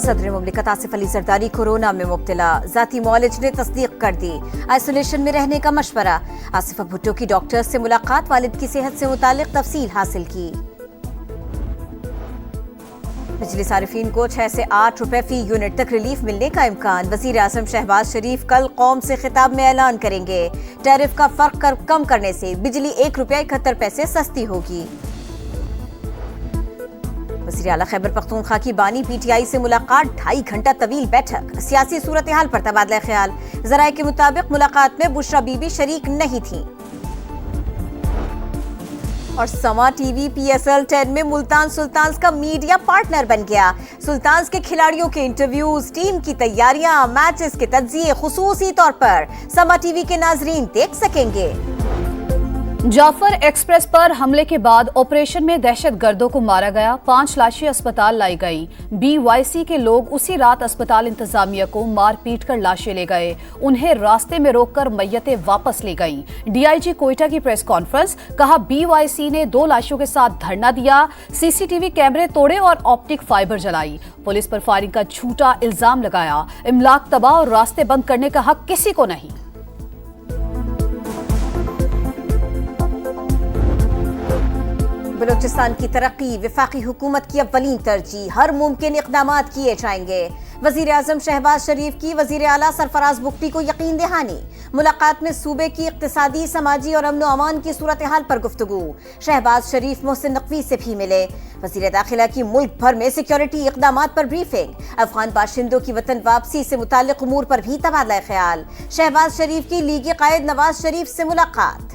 सदर मुमलिकत आसिफ अली जरदारी कोरोना में मुब्तला, जाती मौलिज ने तस्दीक कर दी। आइसोलेशन में रहने का मशवरा। आसिफा भुट्टो की डॉक्टर से मुलाकात, वालिद की सेहत से मुतालिक तफसील हासिल की। बिजली सारिफीन को 6 से 8 रुपए फी यूनिट तक रिलीफ मिलने का इम्कान। वजीर आजम शहबाज शरीफ कल कौम से खिताब में ऐलान करेंगे। टैरिफ का फर्क कम करने से बिजली 1 रुपया 71 पैसे सस्ती होगी। वज़ीर आला खैबर पख्तूनख्वा की बानी PTI से मुलाकात, 2.5 घंटा तवील बैठक। सियासी सूरत हाल पर तबादला ख्याल। ज़राए के मुताबिक मुलाकात में बुशरा बीबी शरीक नहीं थी। और समा टीवी PSL 10 में मुल्तान सुल्तान्स का मीडिया पार्टनर बन गया। सुल्तान्स के खिलाड़ियों के इंटरव्यूज, टीम की तैयारियां, मैचेस के तज्जिए खुसूसी तौर पर समा टीवी के नाजरीन देख सकेंगे। जाफर एक्सप्रेस पर हमले के बाद ऑपरेशन में दहशतगर्दों को मारा गया। 5 लाशें अस्पताल लाई गई। BYC के लोग उसी रात अस्पताल इंतजामिया को मार पीट कर लाशें ले गए। उन्हें रास्ते में रोककर मैयतें वापस ले गईं। DIG कोयटा की प्रेस कॉन्फ्रेंस, कहा BYC ने 2 लाशों के साथ धरना दिया, CCTV कैमरे तोड़े और ऑप्टिक फाइबर जलाई। पुलिस पर फायरिंग का झूठा इल्जाम लगाया। इमलाक तबाह और रास्ते बंद करने का हक किसी को नहीं। बलूचिस्तान की तरक्की वफाकी हुकूमत की अव्वलीन तरजीह, हर मुमकिन इक़दामात किए जाएंगे। वज़ीर आज़म शहबाज शरीफ की वज़ीर आला सरफराज बुख्ती को यकीन दहानी। मुलाकात में सूबे की इक़्तिसादी, समाजी और अमन व अमान की सूरत हाल पर गुफ्तगू। शहबाज शरीफ मोहसिन नकवी से भी मिले। वज़ीर दाखिला की मुल्क भर में सिक्योरिटी इक़दामात पर ब्रीफिंग। अफगान बाशिंदों की वतन वापसी से मुताल्लिक़ उमूर पर भी तबादला ख्याल। शहबाज शरीफ की लीगी कायद नवाज शरीफ से मुलाकात।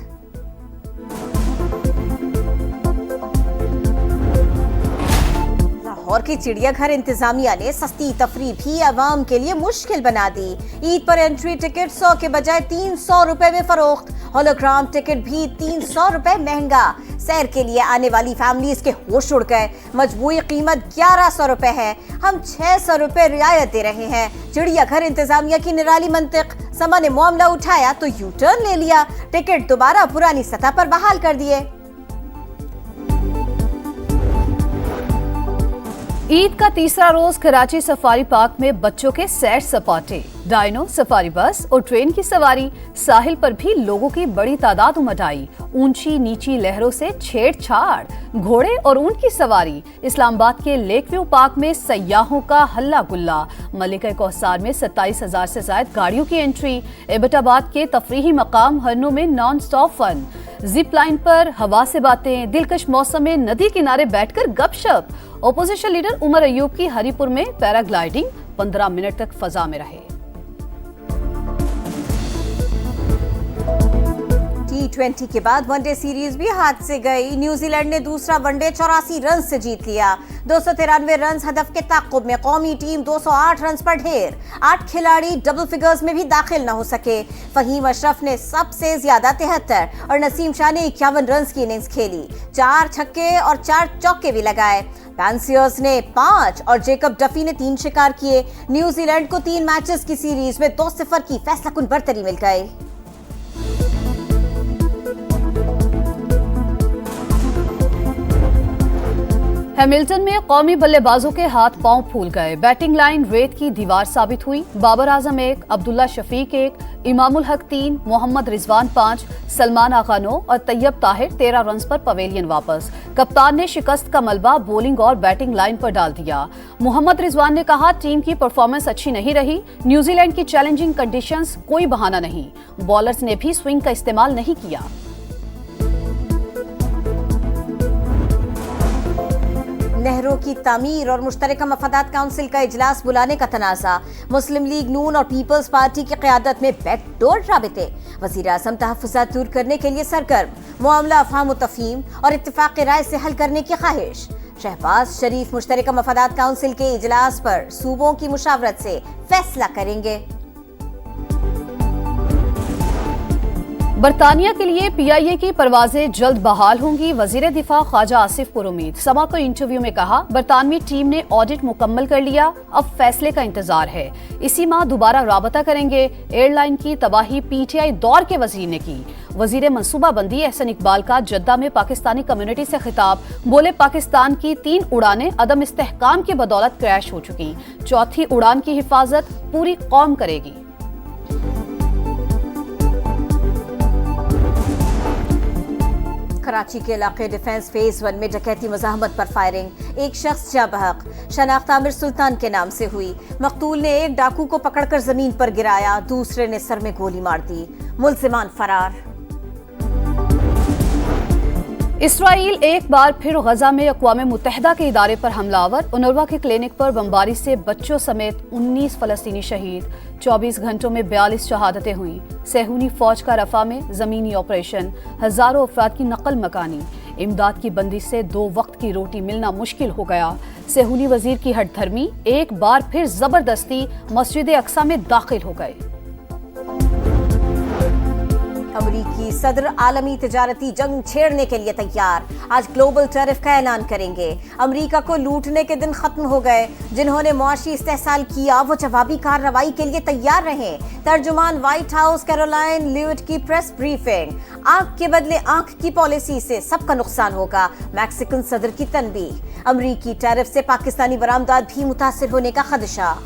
लाहौर के चिड़ियाघर इंतजामिया ने सस्ती तफरी भी आवाम के लिए मुश्किल बना दी। ईद पर एंट्री टिकट 100 के बजाय 300 रुपए में फरोख्त। होलोग्राम टिकट भी 300 रुपए महंगा। सैर के लिए आने वाली फैमिलीज के होश उड़ गए। मजबूरी कीमत 1100 रुपए है, हम 600 रुपए रियायत दे रहे हैं। चिड़ियाघर इंतजामिया की निराली मंतिक। समा ने मामला उठाया तो यू टर्न ले लिया। टिकट दोबारा पुरानी सतह पर बहाल कर दिए। ईद का तीसरा रोज कराची सफारी पार्क में बच्चों के सैर सपाटे, डायनो, सफारी बस और ट्रेन की सवारी। साहिल पर भी लोगों की बड़ी तादाद उमड़ आई। ऊंची नीची लहरों से छेड़छाड़, घोड़े और ऊंट की सवारी। इस्लामाबाद के लेक व्यू पार्क में सयाहों का हल्ला गुल्ला। मलिका कौसार में 27,000 से ज्यादा गाड़ियों की एंट्री। एबटाबाद के तफरीही मकाम हरनों में non stop fun. Zip line पर हवा से बातें, दिलकश मौसम में नदी किनारे बैठकर गपशप। ओपोजिशन लीडर उमर अयूब की हरीपुर में पैराग्लाइडिंग, 15 मिनट तक फजा में रहे। T20 के बाद वनडे सीरीज भी हाथ से गई। न्यूजीलैंड ने दूसरा वनडे 84 रन से जीत लिया। 293 रन हदफ के ताक़ुब में कौमी टीम 208 रन पर ढेर। 8 खिलाड़ी डबल फिगर्स में भी दाखिल न हो सके। फहीम अशरफ ने सबसे ज्यादा 73 और नसीम शाह ने 51 रन की इनिंग्स खेली। 4 छक्के और 4 चौके भी लगाए। पैंसियर्स ने 5 और जेकब डफी ने 3 शिकार किए। न्यूजीलैंड को 3 मैचेस की सीरीज में 2-0 की फैसलाकुन बरतरी मिल गई। हैमिल्टन में कौमी बल्लेबाजों के हाथ पांव फूल गए। बैटिंग लाइन रेत की दीवार साबित हुई। बाबर आजम 1, अब्दुल्ला शफीक 1, इमामुल हक 3, मोहम्मद रिजवान 5, सलमान आगा 9 और तैयब ताहिर 13 रन पर पवेलियन वापस। कप्तान ने शिकस्त का मलबा बॉलिंग और बैटिंग लाइन पर डाल दिया। मोहम्मद रिजवान ने कहा, टीम की परफॉर्मेंस अच्छी नहीं रही। न्यूजीलैंड की चैलेंजिंग कंडीशंस कोई बहाना नहीं। बॉलर्स ने भी स्विंग का इस्तेमाल नहीं किया। नहरों की तामीर और मुश्तरका मफादात काउंसिल का इजलास बुलाने का तनाज़ा। मुस्लिम लीग नून और पीपल्स पार्टी की क़यादत में बैकडोर राबिते। वज़ीर आज़म तहफ़्फ़ुज़ात दूर करने के लिए सरगर्म। मामला अफ़हाम व तफ़हीम और इत्तिफ़ाक़ राय से हल करने की ख्वाहिश। शहबाज शरीफ मुश्तरका मफादात काउंसिल के इजलास पर सूबों की मुशावरत से फैसला करेंगे। बरतानिया के लिए पीआईए की परवाजें जल्द बहाल होंगी। वजीर दिफा ख्वाजा आसिफ पुरुमीद समा को इंटरव्यू में कहा, बरतानवी टीम ने ऑडिट मुकम्मल कर लिया, अब फैसले का इंतजार है। इसी माह दोबारा राबता करेंगे। एयरलाइन की तबाही पीटीआई दौर के वजीर ने की। वजीर मनसूबाबंदी एहसन इकबाल का जद्दा में पाकिस्तानी कम्युनिटी से खिताब, बोले पाकिस्तान की 3 उड़ानें अदम इस्तेहकाम की बदौलत क्रैश हो चुकी, चौथी उड़ान की हिफाजत पूरी कौम करेगी। कराची के इलाके डिफेंस फेज 1 में डकैती मज़ाहमत पर फायरिंग, एक शख्स जा बहक। शनाख्त आमिर सुल्तान के नाम से हुई। मकतूल ने एक डाकू को पकड़कर जमीन पर गिराया, दूसरे ने सर में गोली मार दी। मुल्जिमान फरार। इसराइल एक बार फिर गजा में अक़वाम मुत्तहिदा के इदारे पर हमलावर। उनरवा के क्लिनिक पर बमबारी से बच्चों समेत 19 फलस्तीनी शहीद। 24 घंटों में 42 शहादतें हुई। सेहूनी फौज का रफा में जमीनी ऑपरेशन, हजारों अफराद की नकल मकानी। इमदाद की बंदिश से 2 वक्त की रोटी मिलना मुश्किल हो गया। सेहूनी वजीर की हठधर्मी, एक बार फिर जबरदस्ती मस्जिद अक्सा में दाखिल हो गए। अमरीकी सदर आलमी तिजारती जंग छेड़ने के लिए तैयार, आज ग्लोबल टैरिफ का ऐलान करेंगे। अमरीका को लूटने के दिन खत्म हो गए। जिन्होंने मुआशी इस्तेहसाल किया वो जवाबी कार्रवाई के लिए तैयार रहे। तर्जुमान व्हाइट हाउस कैरोलाइन ल्यूट की प्रेस ब्रीफिंग, आंख के बदले आंख की पॉलिसी से सबका नुकसान होगा, मैक्सिकन सदर की तनबीह। अमरीकी टैरिफ से पाकिस्तानी बरामदात भी मुतासिर होने का खदशा।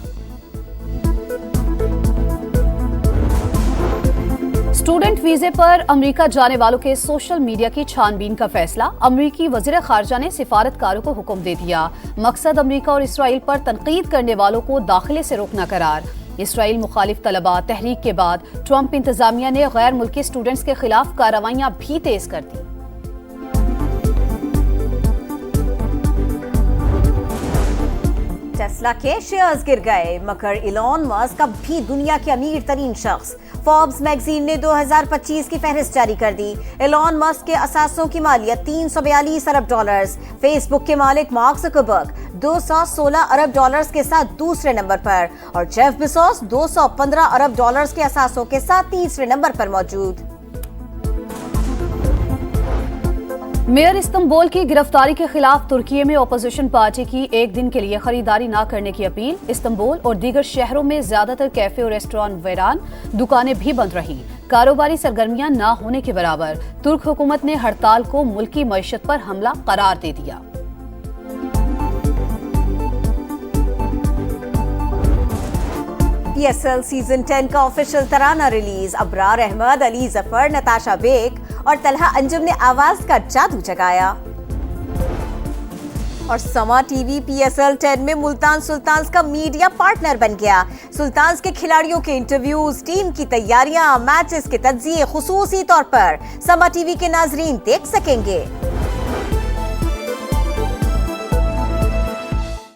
स्टूडेंट वीजे पर अमेरिका जाने वालों के सोशल मीडिया की छानबीन का फैसला। अमेरिकी वज़ीर ख़ारजा ने सिफारतकारों को हुक्म दे दिया, मकसद अमेरिका और इसराइल पर तनकीद करने वालों को दाखिले से रोकना करार। इसराइल मुखालिफ तलबा तहरीक के बाद ट्रंप इंतजामिया ने गैर मुल्की स्टूडेंट्स के खिलाफ कार्रवाइयां भी तेज कर दी। टेस्ला के शेयर्स गिर गए, मगर इलॉन मस्क अब भी दुनिया के अमीर तरीन शख्स। फोर्ब्स मैगजीन ने 2025 की फहरिस्त जारी कर दी। इलॉन मस्क के असासों की मालियत $342 अरब। फेसबुक के मालिक मार्क ज़करबर्ग $216 अरब के साथ दूसरे नंबर पर और जेफ बेजोस $215 अरब के असासों के साथ तीसरे नंबर पर मौजूद। मेयर इस्तंबुल की गिरफ्तारी के खिलाफ तुर्की में अपोजिशन पार्टी की एक दिन के लिए खरीदारी न करने की अपील। इस्तंबुल और दीगर शहरों में ज्यादातर कैफे और रेस्टोरेंट वीरान, दुकानें भी बंद रहीं। कारोबारी सरगर्मियां न होने के बराबर। तुर्क हुकूमत ने हड़ताल को मुल्की मईशत पर हमला करार दे दिया। PSL सीजन 10 का ऑफिशियल तराना रिलीज। अबरार अहमद, अली जफर, नताशा बेग और तलहा अंजुम ने आवाज का जादू जगाया। और समा टीवी PSL 10 में मुल्तान सुल्तान्स का मीडिया पार्टनर बन गया। सुल्तान्स के खिलाड़ियों के इंटरव्यूज, टीम की तैयारियां, मैचेस के तज्जिए खुसूसी तौर पर समा टीवी के नाजरीन देख सकेंगे।